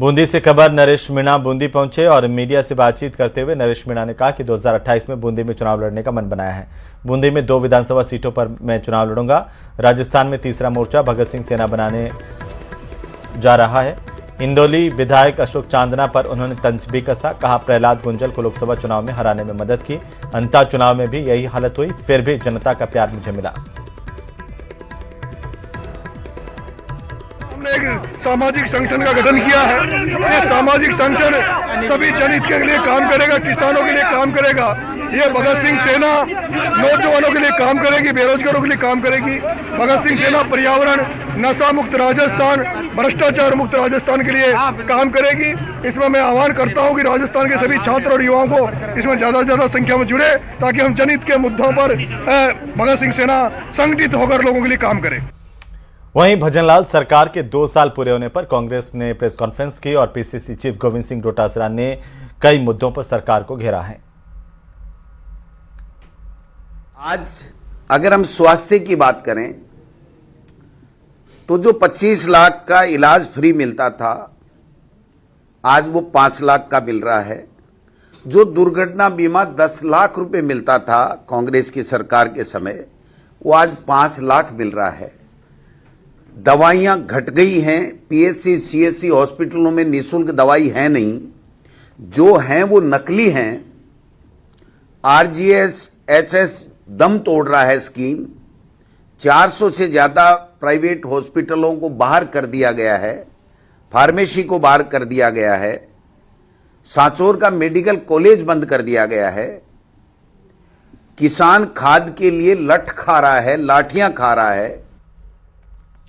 बूंदी से खबर। नरेश मीणा बूंदी पहुंचे और मीडिया से बातचीत करते हुए नरेश मीणा ने कहा कि 2028 में बूंदी में चुनाव लड़ने का मन बनाया है। बूंदी में 2 विधानसभा सीटों पर मैं चुनाव लड़ूंगा। राजस्थान में तीसरा मोर्चा भगत सिंह सेना बनाने जा रहा है। इंदौली विधायक अशोक चांदना पर उन्होंने तंज भी कसा। कहा प्रहलाद गुंजल को लोकसभा चुनाव में हराने में मदद की। अंता चुनाव में भी यही हालत हुई, फिर भी जनता का प्यार मुझे मिला। हमने एक सामाजिक संगठन का गठन किया है। ये सामाजिक संगठन सभी जनहित के लिए काम करेगा, किसानों के लिए काम करेगा। ये भगत सिंह सेना नौजवानों के लिए काम करेगी, बेरोजगारों के लिए काम करेगी। भगत सिंह सेना पर्यावरण, नशा मुक्त राजस्थान, भ्रष्टाचार मुक्त राजस्थान के लिए काम करेगी। इसमें मैं आह्वान करता हूं कि राजस्थान के सभी छात्र और युवाओं को इसमें ज्यादा से ज्यादा संख्या में जुड़े, ताकि हम जनहित के मुद्दों पर भगत सिंह सेना संगठित होकर लोगों के लिए काम करे। वहीं भजनलाल सरकार के 2 साल पूरे होने पर कांग्रेस ने प्रेस कॉन्फ्रेंस की और पीसीसी चीफ गोविंद सिंह डोटासरा ने कई मुद्दों पर सरकार को घेरा है। आज अगर हम स्वास्थ्य की बात करें तो जो 25 लाख का इलाज फ्री मिलता था, आज वो 5 लाख का मिल रहा है। जो दुर्घटना बीमा 10 लाख रुपए मिलता था कांग्रेस की सरकार के समय, वो आज 5 लाख मिल रहा है। दवाइयां घट गई हैं। पीएचसी सीएचसी हॉस्पिटलों में निःशुल्क दवाई है नहीं, जो हैं वो नकली हैं। आरजीएस एचएस दम तोड़ रहा है स्कीम। 400 से ज्यादा प्राइवेट हॉस्पिटलों को बाहर कर दिया गया है, फार्मेसी को बाहर कर दिया गया है, सांचौर का मेडिकल कॉलेज बंद कर दिया गया है। किसान खाद के लिए लठ खा रहा है, लाठियां खा रहा है।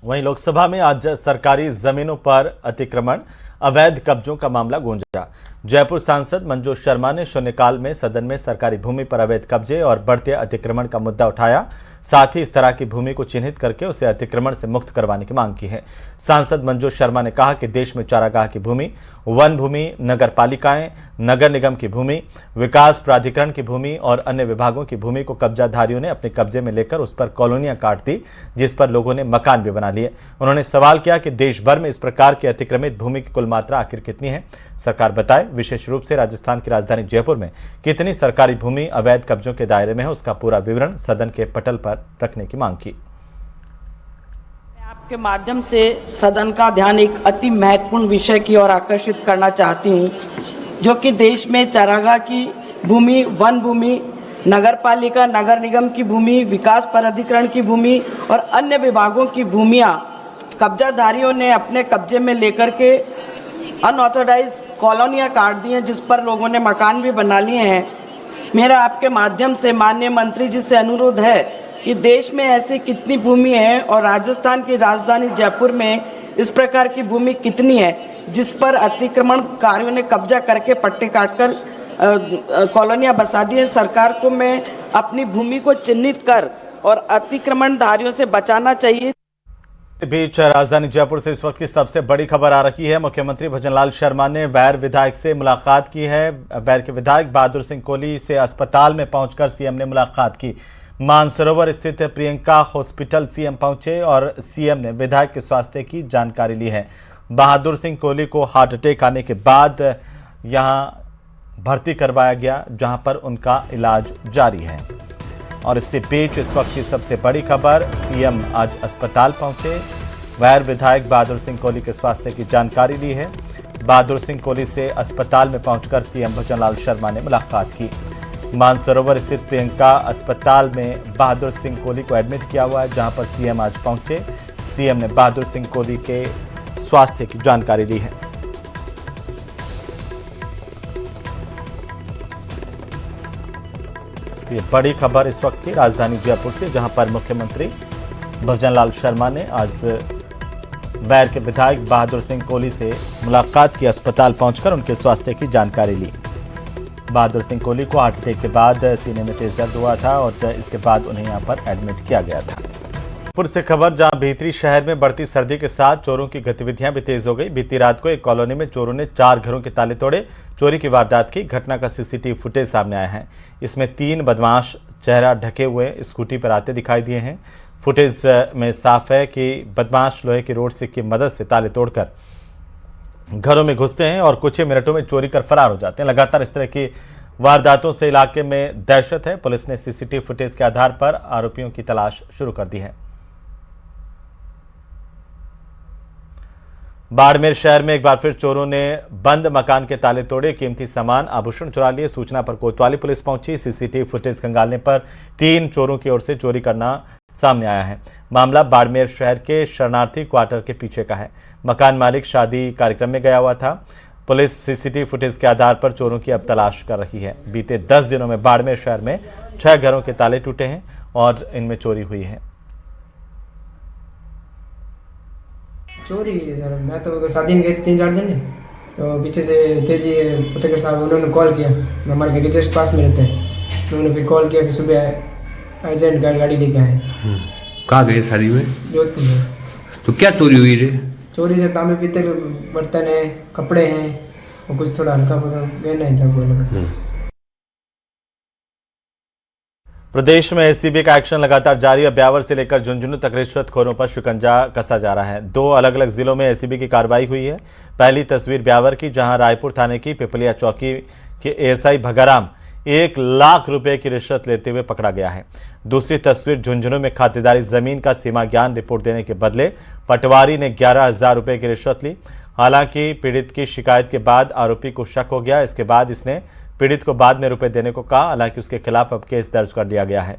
वहीं लोकसभा में आज सरकारी जमीनों पर अतिक्रमण, अवैध कब्जों का मामला गूंजा। जयपुर सांसद मंजू शर्मा ने शून्यकाल में सदन में सरकारी भूमि पर अवैध कब्जे और बढ़ते अतिक्रमण का मुद्दा उठाया। साथ ही इस तरह की भूमि को चिन्हित करके उसे अतिक्रमण से मुक्त करवाने की मांग की है। सांसद मंजू शर्मा ने कहा कि देश में चारागाह की भूमि, वन भूमि, नगर पालिकाएं, नगर निगम की भूमि, विकास प्राधिकरण की भूमि और अन्य विभागों की भूमि को कब्जाधारियों ने अपने कब्जे में लेकर उस पर कॉलोनियां काट दी, जिस पर लोगों ने मकान भी बना लिए। उन्होंने सवाल किया कि देश भर में इस प्रकार की अतिक्रमित भूमि की कुल मात्रा आखिर कितनी है, सरकार बताए। विशेष रूप से राजस्थान की राजधानी जयपुर में कितनी सरकारी भूमि अवैध कब्जों के दायरे में है, उसका पूरा विवरण सदन के पटल पर रखने की मांग की। आपके माध्यम से सदन का ध्यान एक अति महत्वपूर्ण विषय की ओर आकर्षित करना चाहती हूँ, जो कि देश में चारागाह की भूमि, वन भूमि, नगर पालिका, नगर निगम की भूमि, विकास प्राधिकरण की भूमि और अन्य विभागों की भूमियाँ कब्जाधारियों ने अपने कब्जे में लेकर के अनऑथोराइज कॉलोनियाँ काट दी हैं, जिस पर लोगों ने मकान भी बना लिए हैं। मेरा आपके माध्यम से माननीय मंत्री जी से अनुरोध है कि देश में ऐसी कितनी भूमि है और राजस्थान की राजधानी जयपुर में इस प्रकार की भूमि कितनी है जिस पर अतिक्रमणकारियों ने कब्जा करके पट्टे काटकर कॉलोनियाँ बसा दी है। सरकार को मैं अपनी भूमि को चिन्हित कर और अतिक्रमणधारियों से बचाना चाहिए। बीच राजधानी जयपुर से इस वक्त की सबसे बड़ी खबर आ रही है। मुख्यमंत्री भजनलाल शर्मा ने बैर विधायक से मुलाकात की है। बैर के विधायक बहादुर सिंह कोहली से अस्पताल में पहुंचकर सीएम ने मुलाकात की। मानसरोवर स्थित प्रियंका हॉस्पिटल सीएम पहुंचे और सीएम ने विधायक के स्वास्थ्य की जानकारी ली है। बहादुर सिंह कोहली को हार्ट अटैक आने के बाद यहां भर्ती करवाया गया, जहां पर उनका इलाज जारी है। और इससे बीच इस वक्त की सबसे बड़ी खबर, सीएम आज अस्पताल पहुंचे। वैर विधायक बहादुर सिंह कोहली के स्वास्थ्य की जानकारी ली है। बहादुर सिंह कोहली से अस्पताल में पहुंचकर सीएम भजनलाल शर्मा ने मुलाकात की। मानसरोवर स्थित प्रियंका अस्पताल में बहादुर सिंह कोहली को एडमिट किया हुआ है, जहां पर सीएम आज पहुंचे। सीएम ने बहादुर सिंह कोहली के स्वास्थ्य की जानकारी ली है। ये बड़ी खबर इस वक्त की राजधानी जयपुर से, जहां पर मुख्यमंत्री भजनलाल शर्मा ने आज बैर के विधायक बहादुर सिंह कोहली से मुलाकात की, अस्पताल पहुंचकर उनके स्वास्थ्य की जानकारी ली। बहादुर सिंह कोहली को हार्ट अटैक के बाद सीने में तेज दर्द हुआ था और इसके बाद उन्हें यहां पर एडमिट किया गया था। पुर से खबर, जहां भीतरी शहर में बढ़ती सर्दी के साथ चोरों की गतिविधियां भी तेज हो गई। बीती रात को एक कॉलोनी में चोरों ने 4 घरों के ताले तोड़े, चोरी की वारदात की। घटना का सीसीटीवी फुटेज सामने आया है। इसमें 3 बदमाश चेहरा ढके हुए स्कूटी पर आते दिखाई दिए हैं। फुटेज में साफ है कि बदमाश लोहे की रोड से की मदद से ताले तोड़कर घरों में घुसते हैं और कुछ ही मिनटों में चोरी कर फरार हो जाते हैं। लगातार इस तरह की वारदातों से इलाके में दहशत है। पुलिस ने सीसीटीवी फुटेज के आधार पर आरोपियों की तलाश शुरू कर दी है। बाड़मेर शहर में एक बार फिर चोरों ने बंद मकान के ताले तोड़े, कीमती सामान आभूषण चुरा लिए। सूचना पर कोतवाली पुलिस पहुंची। सीसीटीवी फुटेज खंगालने पर 3 चोरों की ओर से चोरी करना सामने आया है। मामला बाड़मेर शहर के शरणार्थी क्वार्टर के पीछे का है। मकान मालिक शादी कार्यक्रम में गया हुआ था। पुलिस सीसीटीवी फुटेज के आधार पर चोरों की अब तलाश कर रही है। बीते 10 दिनों में बाड़मेर शहर में 6 घरों के ताले टूटे हैं और इनमें चोरी हुई है। चोरी हुई है सर। मैं तो शादी में गई 3-4 दिन है, तो पीछे से तेजी पत्रकार साहब उन्होंने कॉल किया। हमारे घर के जस्ट पास में रहते हैं। उन्होंने फिर कॉल किया, फिर सुबह अर्जेंट गाड़ी लेके आए। कहाँ गए शादी में? जोधपुर में। तो क्या चोरी हुई रे? चोरी से तांबे पीतल बर्तन है, कपड़े हैं और कुछ थोड़ा हल्का फुल्का गहना है। प्रदेश में एसीबी का एक्शन लगातार जारी है। ब्यावर से लेकर झुंझुनू तक रिश्वतखोरों पर शिकंजा कसा जा रहा है। 2 अलग अलग जिलों में एसीबी की कार्रवाई हुई है। पहली तस्वीर ब्यावर की, जहां रायपुर थाने की पिपलिया चौकी के एएसआई भगाराम 1 लाख रुपए की रिश्वत लेते हुए पकड़ा गया है। दूसरी तस्वीर झुंझुनू में खातेदारी जमीन का सीमा ज्ञान रिपोर्ट देने के बदले पटवारी ने 11,000 रुपए की रिश्वत ली। हालांकि पीड़ित की शिकायत के बाद आरोपी को शक हो गया। इसके बाद इसने पीड़ित को बाद में रुपए देने को कहा। हालांकि उसके खिलाफ अब केस दर्ज कर लिया गया है।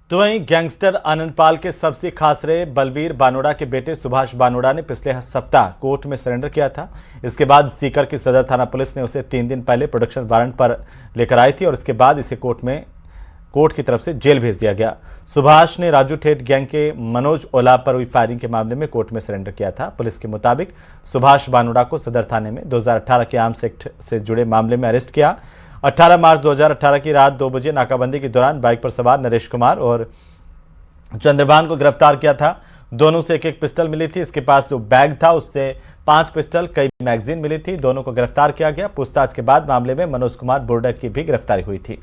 तो वहीं गैंगस्टर आनंदपाल के सबसे खास रहे बलवीर बानोड़ा के बेटे सुभाष बानोड़ा ने पिछले सप्ताह कोर्ट में सरेंडर किया था। इसके बाद सीकर की सदर थाना पुलिस ने उसे 3 दिन पहले प्रोडक्शन वारंट पर लेकर आई थी और इसके बाद इसे कोर्ट की तरफ से जेल भेज दिया गया। सुभाष ने राजू ठेठ गैंग के मनोज ओला पर हुई फायरिंग के मामले में कोर्ट में सरेंडर किया था। पुलिस के मुताबिक सुभाष बानोड़ा को सदर थाने में 2018 के आर्म्स एक्ट से जुड़े मामले में अरेस्ट किया। 18 मार्च 2018 की रात 2 बजे नाकाबंदी के दौरान बाइक पर सवार नरेश कुमार और चंद्रभान को गिरफ्तार किया था। दोनों से एक पिस्टल मिली थी। इसके पास जो बैग था उससे 5 पिस्टल, कई मैगजीन मिली थी। दोनों को गिरफ्तार किया गया। पूछताछ के बाद मामले में मनोज कुमार बोर्डर की भी गिरफ्तारी हुई थी।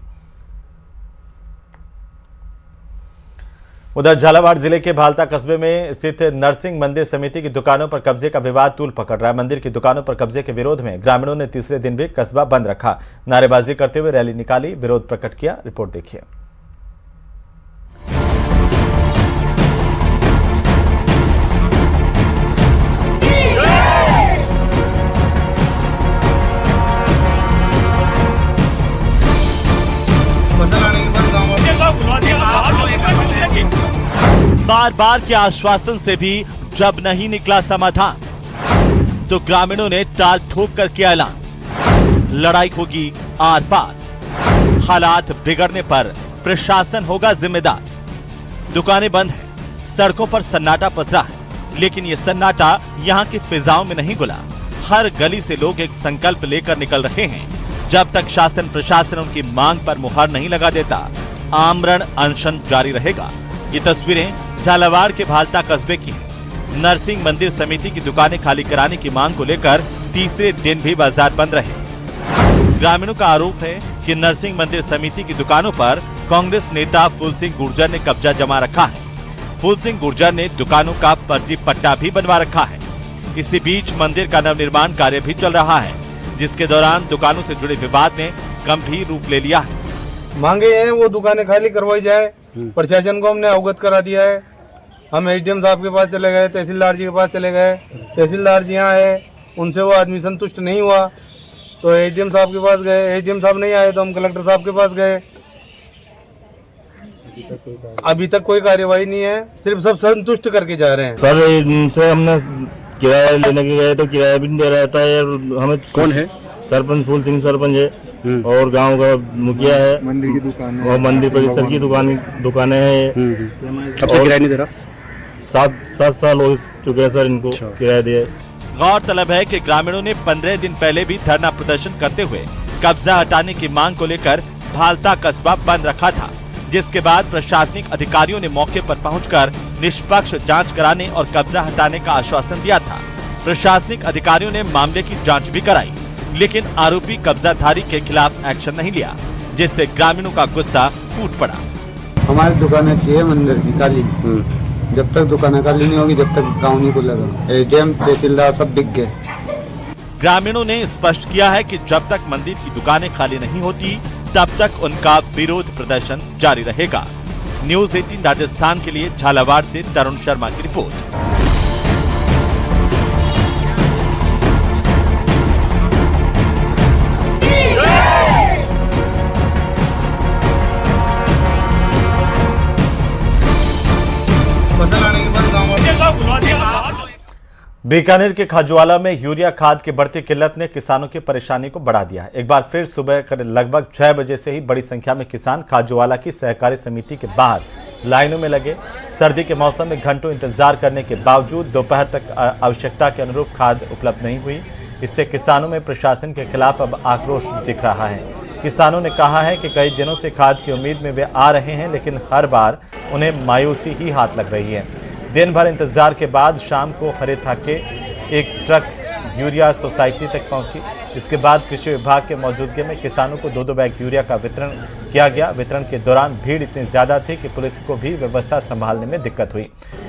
उधर झालावाड़ जिले के भालता कस्बे में स्थित नरसिंह मंदिर समिति की दुकानों पर कब्जे का विवाद तूल पकड़ रहा है। मंदिर की दुकानों पर कब्जे के विरोध में ग्रामीणों ने तीसरे दिन भी कस्बा बंद रखा। नारेबाजी करते हुए रैली निकाली, विरोध प्रकट किया। रिपोर्ट देखिए। बार बार के आश्वासन से भी जब नहीं निकला समाधान, तो ग्रामीणों ने ताल ठोक कर किया ऐलान, लड़ाई होगी आर पार। हालात बिगड़ने पर प्रशासन होगा जिम्मेदार। दुकानें बंद हैं, सड़कों पर सन्नाटा पसरा है, लेकिन ये सन्नाटा यहाँ की फिजाओं में नहीं घुला। हर गली से लोग एक संकल्प लेकर निकल रहे हैं। जब तक शासन प्रशासन उनकी मांग पर मुहर नहीं लगा देता, आमरण अनशन जारी रहेगा। ये तस्वीरें झालावाड़ के भालता कस्बे की है। नरसिंह मंदिर समिति की दुकानें खाली कराने की मांग को लेकर तीसरे दिन भी बाजार बंद रहे। ग्रामीणों का आरोप है कि नरसिंह मंदिर समिति की दुकानों पर कांग्रेस नेता फूल सिंह गुर्जर ने कब्जा जमा रखा है। फूल सिंह गुर्जर ने दुकानों का फर्जी पट्टा भी बनवा रखा है। इसी बीच मंदिर का नवनिर्माण कार्य भी चल रहा है, जिसके दौरान दुकानों से जुड़े विवाद ने गंभीर रूप ले लिया है। मांगे हैं वो दुकानें खाली करवाई जाए। प्रशासन को हमने अवगत करा दिया है। हम एसडीएम साहब के पास चले गए, तहसीलदार जी के पास चले गए। तहसीलदार जी यहाँ है, उनसे वो आदमी संतुष्ट नहीं हुआ तो एसडीएम साहब के पास गए। एसडीएम साहब नहीं आए तो हम कलेक्टर साहब के पास गए। अभी तक कोई कार्यवाही नहीं है, सिर्फ सब संतुष्ट करके जा रहे हैं। सर इनसे हमने किराया लेने के गए तो किराया भी नहीं दे रहा था। हमें कौन है? सरपंच फूल सिंह सरपंच है और गांव का मुखिया है। मंदिर की दुकान है और मंदिर परिसर की दुकानें हैं। कब से किराया नहीं दे रहा? 7 साल हो चुके हैं सर इनको किराया दिए। गौरतलब है कि ग्रामीणों ने 15 दिन पहले भी धरना प्रदर्शन करते हुए कब्जा हटाने की मांग को लेकर भालता कस्बा बंद रखा था, जिसके बाद प्रशासनिक अधिकारियों ने मौके पर पहुंचकर निष्पक्ष जांच कराने और कब्जा हटाने का आश्वासन दिया था। प्रशासनिक अधिकारियों ने मामले की जांच भी कराई, लेकिन आरोपी कब्जाधारी के खिलाफ एक्शन नहीं लिया, जिससे ग्रामीणों का गुस्सा फूट पड़ा। हमारी दुकानें चाहिए मंदिर की काली, जब तक दुकानें खाली नहीं होगी, जब तक गाँव नहीं खुलेगा। एडीएम तहसीलदार सब बिक गए। ग्रामीणों ने स्पष्ट किया है कि जब तक मंदिर की दुकानें खाली नहीं होती तब तक उनका विरोध प्रदर्शन जारी रहेगा। न्यूज 18 राजस्थान के लिए झालावाड़ से तरुण शर्मा की रिपोर्ट। बीकानेर के खाजुवाला में यूरिया खाद की बढ़ती किल्लत ने किसानों की परेशानी को बढ़ा दिया। एक बार फिर सुबह लगभग 6 बजे से ही बड़ी संख्या में किसान खाजुवाला की सहकारी समिति के बाहर लाइनों में लगे। सर्दी के मौसम में घंटों इंतजार करने के बावजूद दोपहर तक आवश्यकता के अनुरूप खाद उपलब्ध नहीं हुई। इससे किसानों में प्रशासन के खिलाफ अब आक्रोश दिख रहा है। किसानों ने कहा है कि कई दिनों से खाद की उम्मीद में वे आ रहे हैं, लेकिन हर बार उन्हें मायूसी ही हाथ लग रही है। दिन भर इंतजार के बाद शाम को खड़े थके एक ट्रक यूरिया सोसाइटी तक पहुंची। इसके बाद कृषि विभाग के मौजूदगी में किसानों को 2-2 बैग यूरिया का वितरण किया गया। वितरण के दौरान भीड़ इतनी ज्यादा थी कि पुलिस को भी व्यवस्था संभालने में दिक्कत हुई।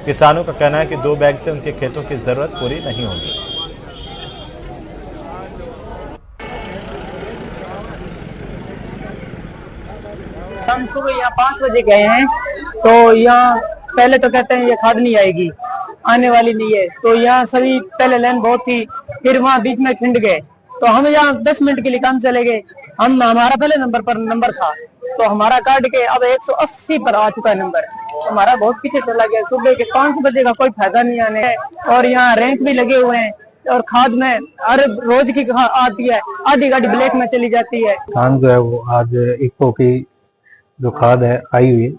किसानों का कहना है कि 2 बैग से उनके खेतों की जरूरत पूरी नहीं होगी। हम सुबह यहाँ 5 बजे गए हैं, तो यहाँ पहले तो कहते हैं ये खाद नहीं आएगी, आने वाली नहीं है। तो यहाँ सभी पहले लाइन बहुत थी, फिर वहाँ बीच में खिंड गए। तो हम यहाँ 10 मिनट के लिए काम चले गए। हमारा पहले नंबर था, तो हमारा काट के अब 180 पर आ चुका है नंबर। हमारा बहुत पीछे चला गया। सुबह के 5 बजे का कोई फायदा नहीं आने। और यहाँ रैंक भी लगे हुए हैं और खाद में हर रोज की आती है, आधी गाड़ी ब्लैक में चली जाती है। किसान जो है वो आज इको की जो खाद है आई हुई है,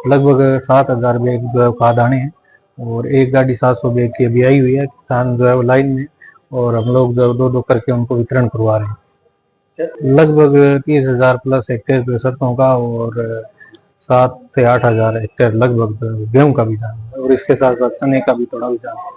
लगभग 7,000 बैग जो है खाद आने हैं और एक गाड़ी 700 बैग की अभी आई हुई है। किसान जो है वो लाइन में, और हम लोग जो 2-2 करके उनको वितरण करवा रहे हैं। लगभग 30,000 प्लस हेक्टेयर सरसों का और 7 से 8,000 हेक्टेयर लगभग गेहूं का भी जाना, और इसके साथ साथ चने का भी थोड़ा भी जाना।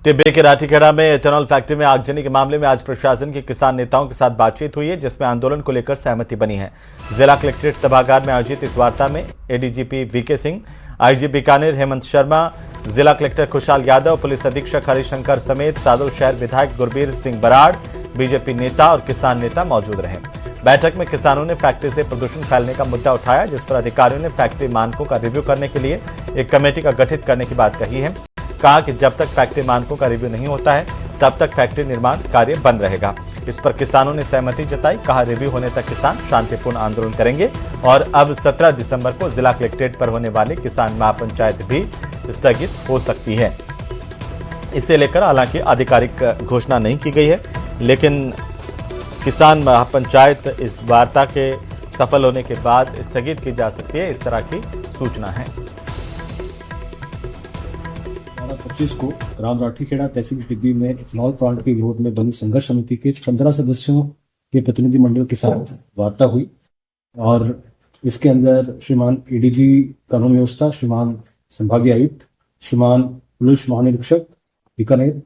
टिब्बे के राठीखेड़ा में एथेनॉल फैक्ट्री में आगजनी के मामले में आज प्रशासन के किसान नेताओं के साथ बातचीत हुई है, जिसमें आंदोलन को लेकर सहमति बनी है। जिला कलेक्ट्रेट सभागार में आयोजित इस वार्ता में ADGP VK Singh, IG Bikaner Hemant Sharma, जिला कलेक्टर खुशहाल यादव, पुलिस अधीक्षक हरिशंकर समेत सादुल शहर विधायक गुरबीर सिंह बराड़, बीजेपी नेता और किसान नेता मौजूद रहे। बैठक में किसानों ने फैक्ट्री से प्रदूषण फैलने का मुद्दा उठाया, जिस पर अधिकारियों ने फैक्ट्री मानकों का रिव्यू करने के लिए एक कमेटी का गठित करने की बात कही है। कहा कि जब तक फैक्ट्री मानकों का रिव्यू नहीं होता है तब तक फैक्ट्री निर्माण कार्य बंद रहेगा। इस पर किसानों ने सहमति जताई। कहा रिव्यू होने तक किसान शांतिपूर्ण आंदोलन करेंगे और अब 17 दिसंबर को जिला कलेक्ट्रेट पर होने वाली किसान महापंचायत भी स्थगित हो सकती है। इसे लेकर हालांकि आधिकारिक घोषणा नहीं की गई है, लेकिन किसान महापंचायत इस वार्ता के सफल होने के बाद स्थगित की जा सकती है, इस तरह की सूचना है। 25 को ग्राम राठीखेड़ा तहसील टिब्बी में इथेनॉल प्लांट के विरोध में बनी संघर्ष समिति के 15 सदस्यों के प्रतिनिधि मंडल के साथ वार्ता हुई और इसके अंदर श्रीमान एडीजी कानून व्यवस्था, श्रीमान संभागीय आयुक्त, श्रीमान पुलिस महानिरीक्षक बीकानेर,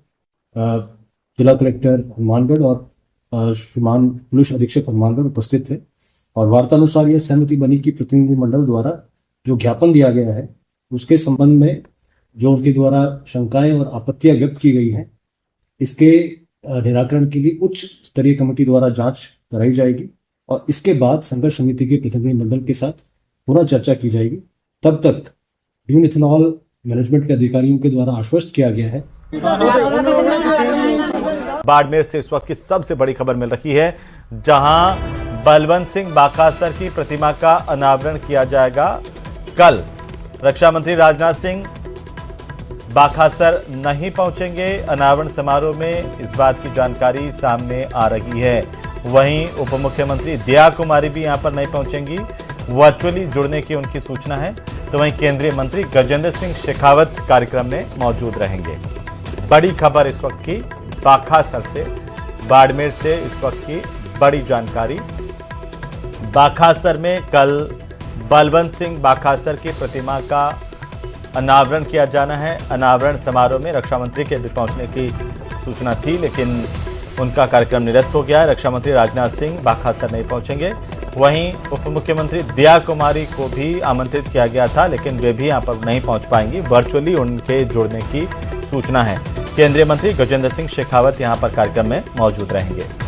जिला कलेक्टर हनुमानगढ़ और श्रीमान पुलिस अधीक्षक हनुमानगढ़ उपस्थित थे। और वार्तानुसार यह सहमति बनी कि प्रतिनिधि मंडल द्वारा जो ज्ञापन दिया गया है उसके संबंध में जो उनके द्वारा शंकाएं और आपत्तियां व्यक्त की गई हैं, इसके निराकरण के लिए उच्च स्तरीय कमेटी द्वारा जांच कराई जाएगी और इसके बाद संघर्ष समिति के प्रतिनिधि मंडल के साथ पुनः चर्चा की जाएगी। तब तक ड्यून इथेनॉल मैनेजमेंट के अधिकारियों के द्वारा आश्वस्त किया गया है। बाड़मेर से इस वक्त की सबसे बड़ी खबर मिल रही है, जहां बलवंत सिंह बाखासर की प्रतिमा का अनावरण किया जाएगा कल। रक्षा मंत्री राजनाथ सिंह बाखासर नहीं पहुंचेंगे। अनावरण समारोह में इस बात की जानकारी सामने आ रही है। वहीं उप मुख्यमंत्री दया कुमारी भी यहां पर नहीं पहुंचेंगी, वर्चुअली जुड़ने की उनकी सूचना है। तो वहीं केंद्रीय मंत्री गजेंद्र सिंह शेखावत कार्यक्रम में मौजूद रहेंगे। बड़ी खबर इस वक्त की बाखासर से, बाड़मेर से इस वक्त की बड़ी जानकारी। बाखासर में कल बलवंत सिंह बाखासर की प्रतिमा का अनावरण किया जाना है। अनावरण समारोह में रक्षा मंत्री के भी पहुंचने की सूचना थी, लेकिन उनका कार्यक्रम निरस्त हो गया है। रक्षा मंत्री राजनाथ सिंह बाखासर नहीं पहुंचेंगे। वहीं उप मुख्यमंत्री दिया कुमारी को भी आमंत्रित किया गया था, लेकिन वे भी यहां पर नहीं पहुंच पाएंगी। वर्चुअली उनके जुड़ने की सूचना है। केंद्रीय मंत्री गजेंद्र सिंह शेखावत यहां पर कार्यक्रम में मौजूद रहेंगे।